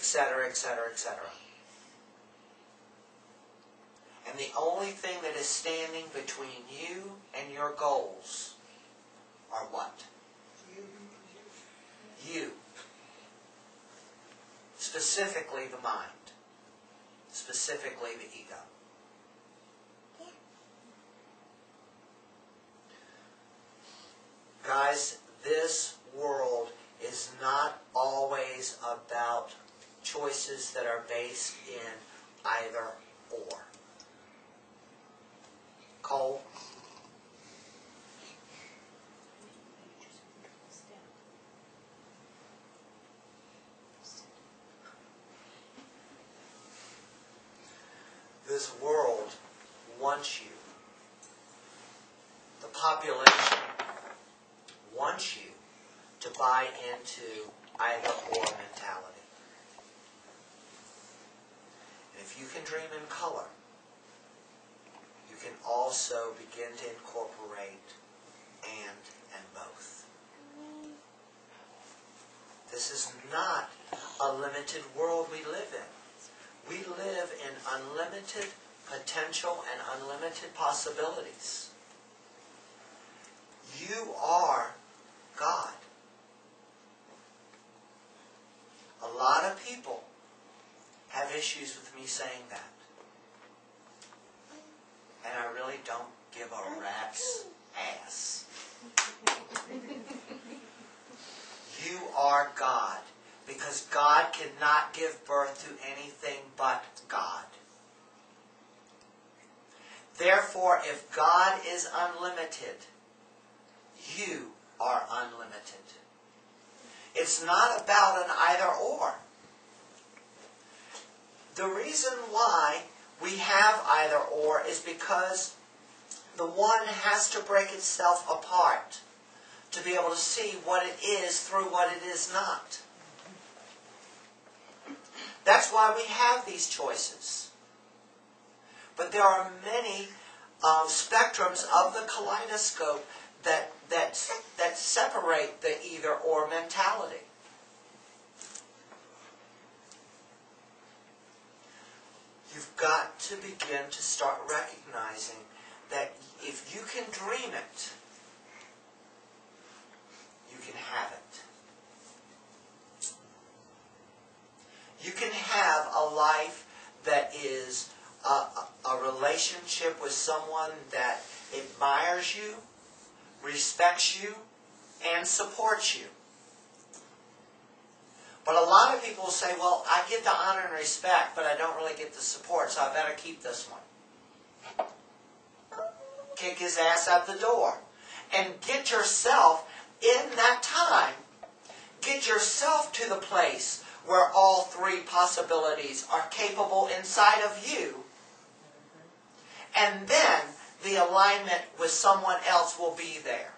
etc., etc., etc. And the only thing that is standing between you and your goals are what? You. Specifically the mind. Specifically the ego. Guys, this world is not always about choices that are based in either or. Cole? This world wants you. The population wants you to buy into either or mentality. And if you can dream in color, you can also begin to incorporate and both. This is not a limited world we live in. We live in unlimited potential and unlimited possibilities. You are God. A lot of people have issues with me saying that. And I really don't give a rat's ass. You are God. Because God cannot give birth to anything but God. Therefore, if God is unlimited, you are unlimited. It's not about an either or. The reason why we have either or is because the one has to break itself apart to be able to see what it is through what it is not. That's why we have these choices. But there are many spectrums of the kaleidoscope that separate the either-or mentality. You've got to begin to start recognizing that if you can dream it, you can have it. You can have a life that is a relationship with someone that admires you, respects you, and supports you. But a lot of people say, well, I get the honor and respect, but I don't really get the support, so I better keep this one. Kick his ass out the door. And get yourself, in that time, get yourself to the place where all three possibilities are capable inside of you. And then the alignment with someone else will be there.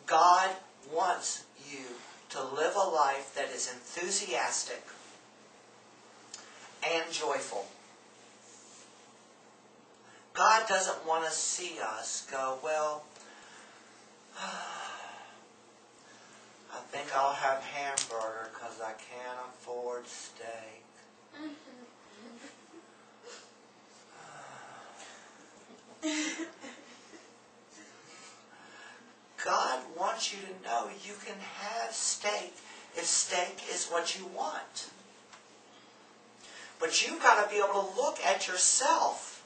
God wants you to live a life that is enthusiastic and joyful. God doesn't want to see us go, well, I think I'll have hamburger because I can't afford steak. God wants you to know you can have steak if steak is what you want. But you've got to be able to look at yourself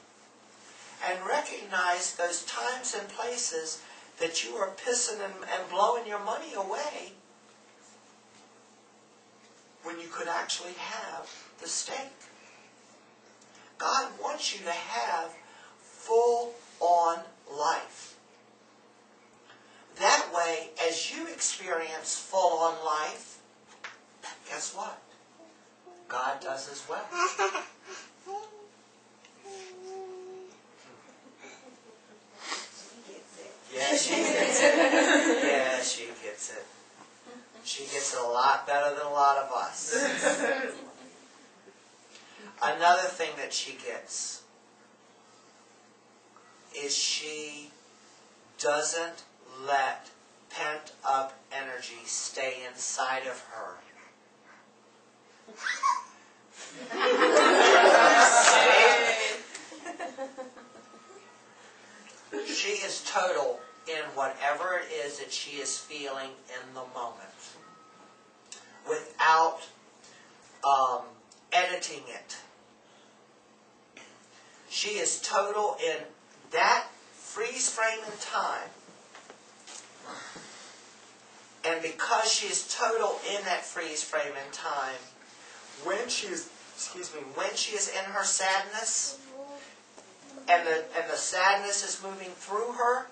and recognize those times and places that you are pissing and blowing your money away when you could actually have the steak. God wants you to have full-on life. That way, as you experience full-on life, guess what? God does as well. Yeah, she gets it. Yeah, she gets it. She gets it a lot better than a lot of us. Another thing that she gets is she doesn't let pent up energy stay inside of her. She is total in whatever it is that she is feeling in the moment, without editing it. She is total in that freeze frame in time. And because she is total in that freeze frame in time, when she is, when she is in her sadness, and the sadness is moving through her,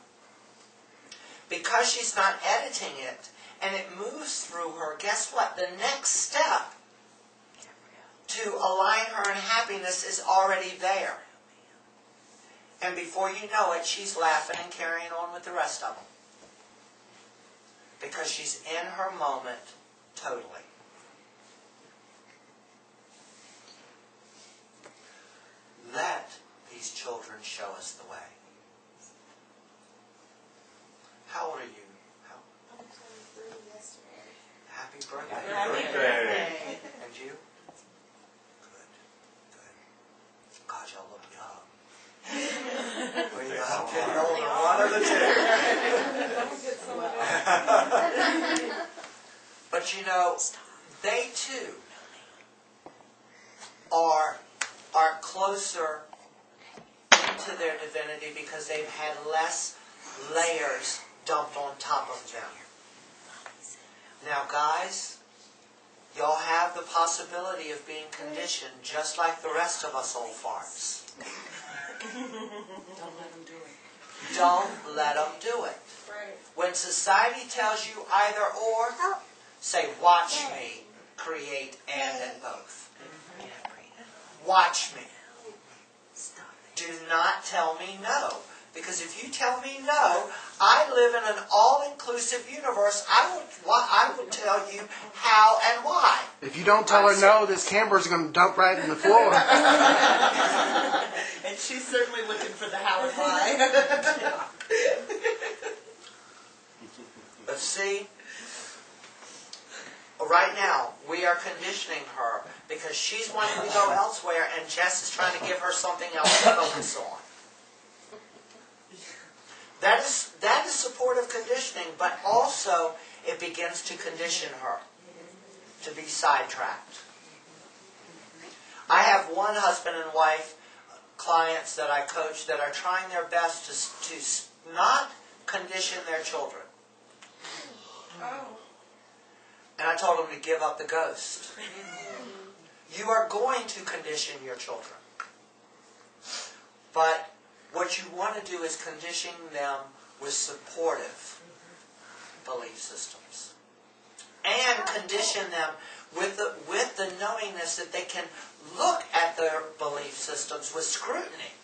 because she's not editing it, and it moves through her, guess what? The next step to align her in happiness is already there. And before you know it, she's laughing and carrying on with the rest of them. Because she's in her moment totally. Let these children show us the way. How old are you? I turned 3 yesterday. Happy birthday. Happy birthday. And you? Good. Good. God, y'all look young. Well, you got getting older, one of the two. But you know, they too are closer into their divinity because they've had less layers dumped on top of them. Now guys, y'all have the possibility of being conditioned just like the rest of us old farts. Don't let them do it. Don't let them do it. Right. When society tells you either or, say, watch me create and both. Watch me. Do not tell me no. Because if you tell me no, I live in an all-inclusive universe. I will tell you how and why. If you don't tell her no, this camber's going to dump right in the floor. And she's certainly looking for the how and why. But see, right now, we are conditioning her because she's wanting to go elsewhere and Jess is trying to give her something else to focus on. That is supportive conditioning, but also it begins to condition her to be sidetracked. I have one husband and wife clients that I coach that are trying their best to not condition their children. Oh. And I told them to give up the ghost. You are going to condition your children. But what you want to do is condition them with supportive belief systems. And condition them with the knowingness that they can look at their belief systems with scrutiny.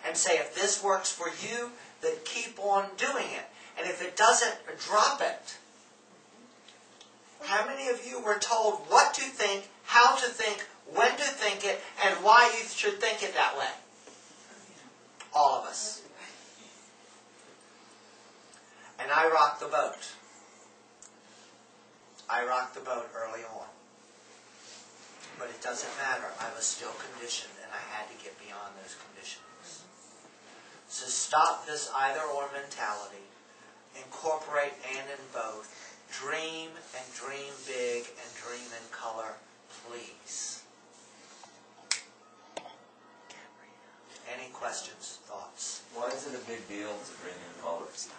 And say, if this works for you, then keep on doing it. And if it doesn't, drop it. How many of you were told what to think, how to think, when to think it, and why you should think it that way? All of us. And I rocked the boat. I rocked the boat early on. But it doesn't matter. I was still conditioned, and I had to get beyond those conditionings. So stop this either-or mentality. Incorporate and in both. Dream and dream big and dream in color, please. Any questions, thoughts? Why is it a big deal to bring in colors? I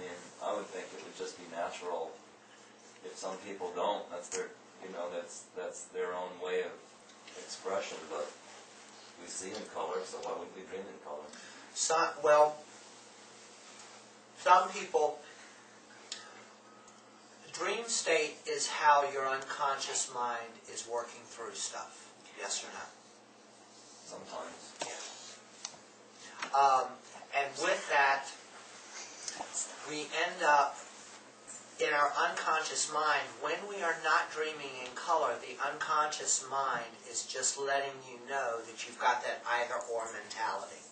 mean, I would think it would just be natural. If some people don't, that's their, that's their own way of expression. But we see in color, so why would we dream in color? Some people, dream state is how your unconscious mind is working through stuff. Yes or no? Sometimes. And with that, we end up in our unconscious mind. When we are not dreaming in color, the unconscious mind is just letting you know that you've got that either-or mentality.